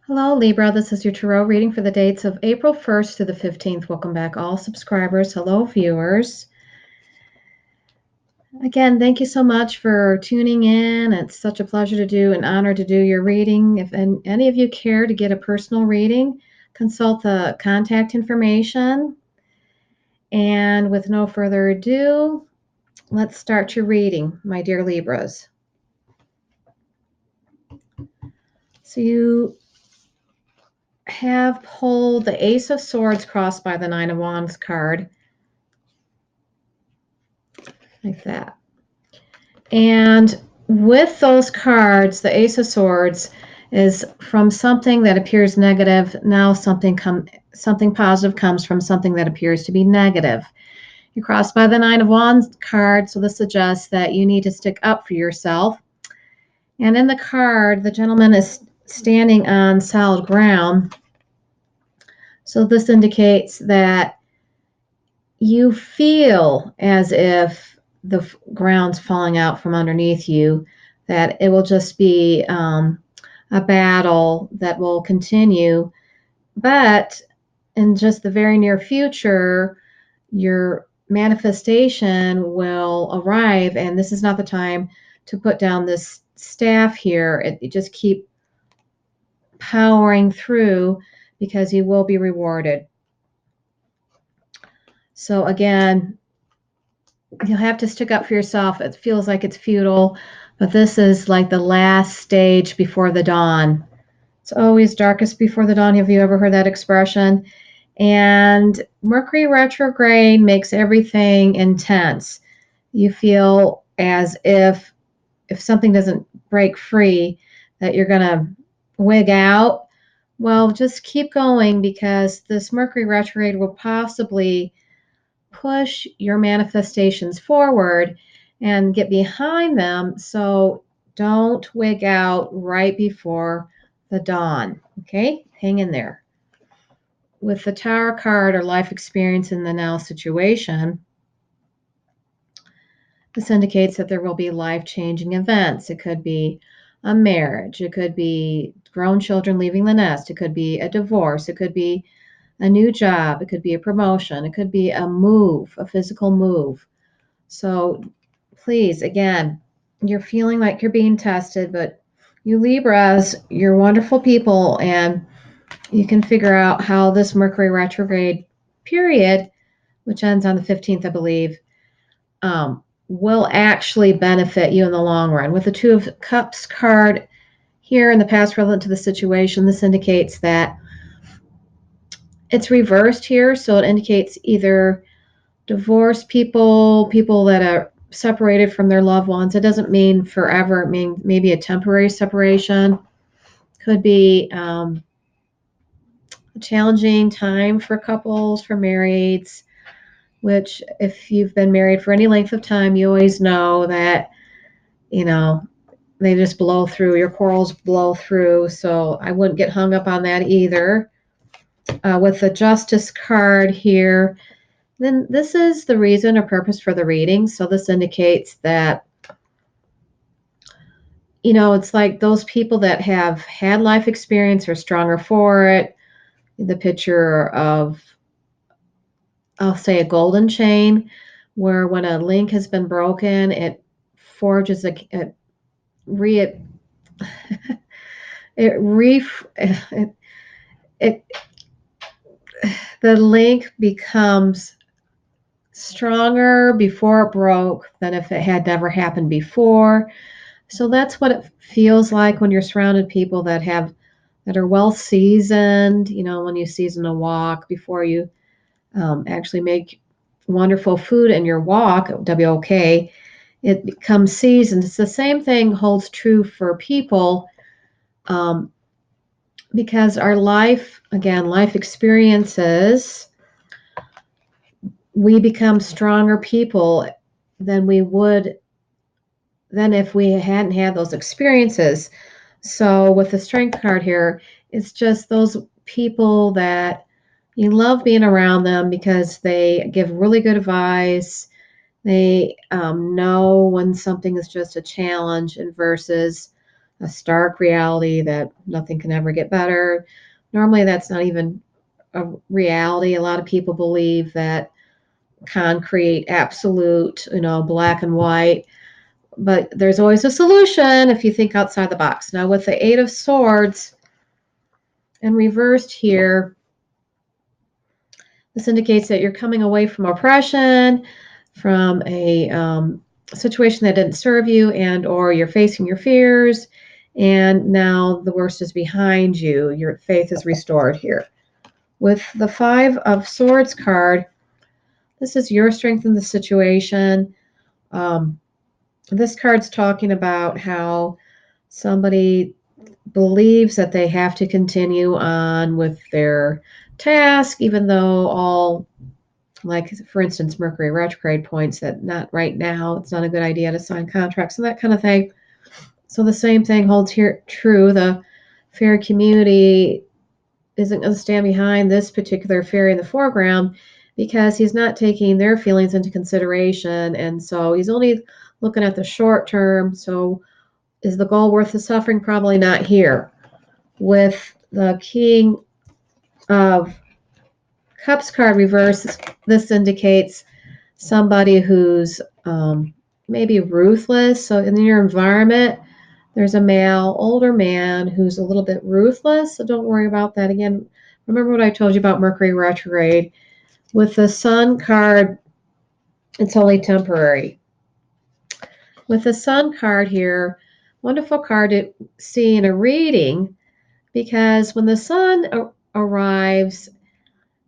Hello, Libra. This is your tarot reading for the dates of April 1st to the 15th. Welcome back, all subscribers. Hello, viewers. Again, thank you so much for tuning in. It's such a pleasure to do, an honor to do your reading. If any of you care to get a personal reading, consult the contact information. And with no further ado, let's start your reading, my dear Libras. So you have pulled the Ace of Swords crossed by the Nine of Wands card, like that. And with those cards, the Ace of Swords is from something that appears negative. Now something positive comes from something that appears to be negative. You're crossed by the Nine of Wands card, so this suggests that you need to stick up for yourself. And in the card, the gentleman is standing on solid ground. So this indicates that you feel as if the ground's falling out from underneath you, that it will just be a battle that will continue. But in just the very near future, your manifestation will arrive, and this is not the time to put down this staff here. You just keep powering through because you will be rewarded. So again, you'll have to stick up for yourself. It feels like it's futile, but this is like the last stage before the dawn. It's always darkest before the dawn. Have you ever heard that expression? And Mercury retrograde makes everything intense. You feel as if something doesn't break free, that you're going to wig out. Well, just keep going, because this Mercury retrograde will possibly push your manifestations forward and get behind them. So don't wig out right before the dawn. Okay, hang in there. With the Tower card, or life experience in the now situation, this indicates that there will be life-changing events. It could be a marriage. It could be grown children leaving the nest. It could be a divorce. It could be a new job. It could be a promotion. It could be a move, a physical move. So please, again, you're feeling like you're being tested, but you Libras, you're wonderful people, and you can figure out how this Mercury retrograde period, which ends on the 15th, I believe, will actually benefit you in the long run. With the Two of Cups card here in the past relevant to the situation, this indicates that it's reversed here. So it indicates either divorced people, people that are separated from their loved ones. It doesn't mean forever. It means maybe a temporary separation. Could be a challenging time for couples, for marrieds, which if you've been married for any length of time, you always know that, they just blow through. Your quarrels blow through. So I wouldn't get hung up on that either. With the Justice card here, then this is the reason or purpose for the reading. So this indicates that, it's like those people that have had life experience are stronger for it. The picture of, I'll say, a golden chain, where when a link has been broken, it forges it re it re it the link becomes stronger before it broke than if it had never happened before. So that's what it feels like when you're surrounded people that are well seasoned. When you season a wok before you actually make wonderful food in your wok, WOK, it becomes seasoned. It's the same thing holds true for people, because our life experiences, we become stronger people than we would than if we hadn't had those experiences. So with the Strength card here, it's just those people that you love being around them because they give really good advice. They know when something is just a challenge, and versus a stark reality that nothing can ever get better. Normally, that's not even a reality. A lot of people believe that concrete, absolute, black and white, but there's always a solution if you think outside the box. Now, with the Eight of Swords and reversed here, this indicates that you're coming away from oppression, from a situation that didn't serve you, and or you're facing your fears, and now the worst is behind you. Your faith is restored here. With the Five of Swords card, this is your strength in the situation. This card's talking about how somebody believes that they have to continue on with their task, even though all, like for instance, Mercury retrograde points that not right now, it's not a good idea to sign contracts and that kind of thing. So the same thing holds here true. The fairy community isn't going to stand behind this particular fairy in the foreground because he's not taking their feelings into consideration. And so he's only looking at the short term. So is the goal worth the suffering? Probably not here. With the King of Cups card reversed, this indicates somebody who's maybe ruthless. So in your environment, there's a male, older man who's a little bit ruthless. So don't worry about that. Again, remember what I told you about Mercury retrograde. With the Sun card, it's only temporary. With the Sun card here, wonderful card to see in a reading, because when the Sun arrives,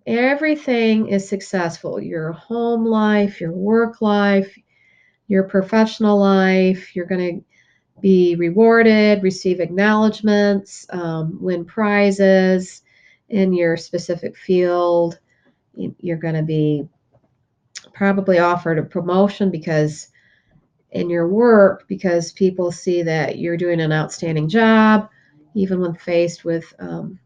everything is successful. Your home life, your work life, your professional life, you're going to be rewarded, receive acknowledgments, win prizes in your specific field. You're going to be probably offered a promotion because in your work, because people see that you're doing an outstanding job, even when faced with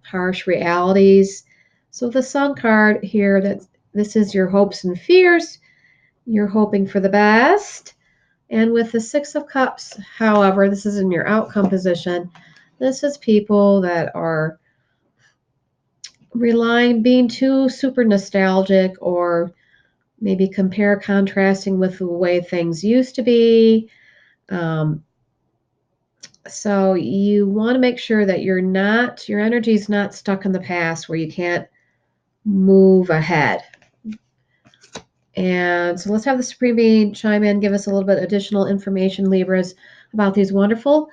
harsh realities. So the Sun card here, that this is your hopes and fears. You're hoping for the best. And with the Six of Cups, however, this is in your outcome position. This is people that are being too super nostalgic, or maybe contrasting with the way things used to be. So you want to make sure that your energy is not stuck in the past where you can't move ahead. And so let's have the Supreme Being chime in, give us a little bit additional information, Libras, about these wonderful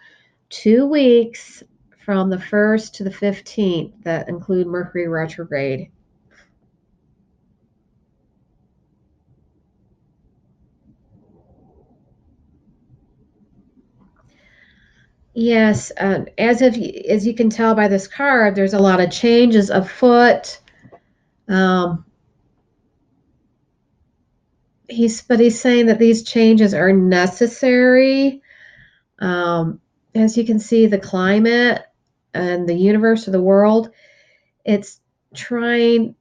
2 weeks from the 1st to the 15th that include Mercury retrograde. Yes, as you can tell by this card, there's a lot of changes afoot. Um, he's saying that these changes are necessary. As you can see, the climate and the universe or the world, it's trying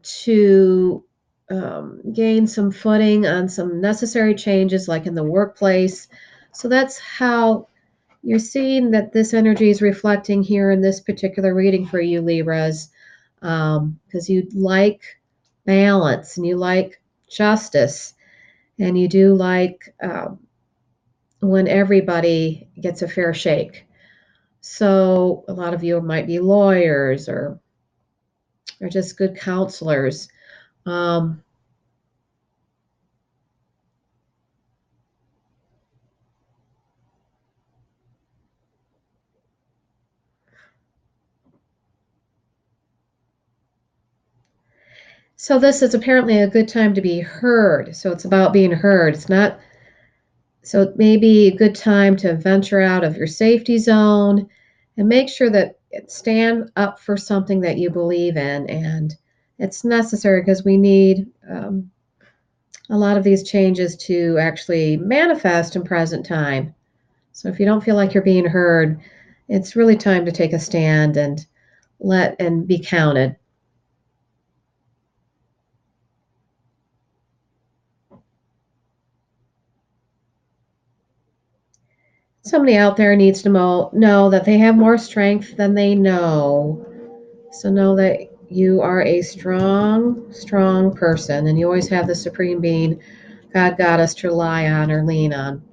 to gain some footing on some necessary changes, like in the workplace. So that's how you're seeing that this energy is reflecting here in this particular reading for you, Libras, because you like balance and you like justice, and you do like when everybody gets a fair shake. So a lot of you might be lawyers or just good counselors. Um, so this is apparently a good time to be heard. So it's about being heard. It's not. So it may be a good time to venture out of your safety zone and make sure that stand up for something that you believe in. And it's necessary because we need a lot of these changes to actually manifest in present time. So if you don't feel like you're being heard, it's really time to take a stand and be counted. Somebody out there needs to know that they have more strength than they know. So know that you are a strong, strong person, and you always have the Supreme Being, God, Goddess, to rely on or lean on.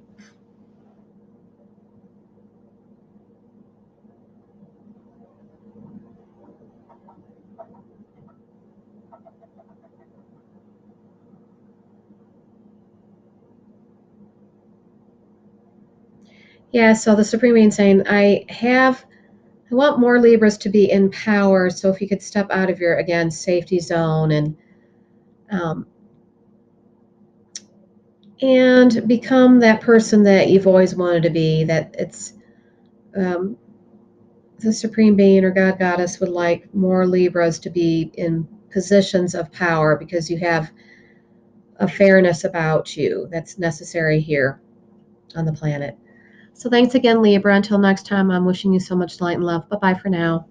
Yeah, so the Supreme Being saying, I want more Libras to be in power. So if you could step out of your, again, safety zone um, and become that person that you've always wanted to be, that it's um, the Supreme Being or God Goddess would like more Libras to be in positions of power because you have a fairness about you that's necessary here on the planet. So thanks again, Libra. Until next time, I'm wishing you so much light and love. Bye bye for now.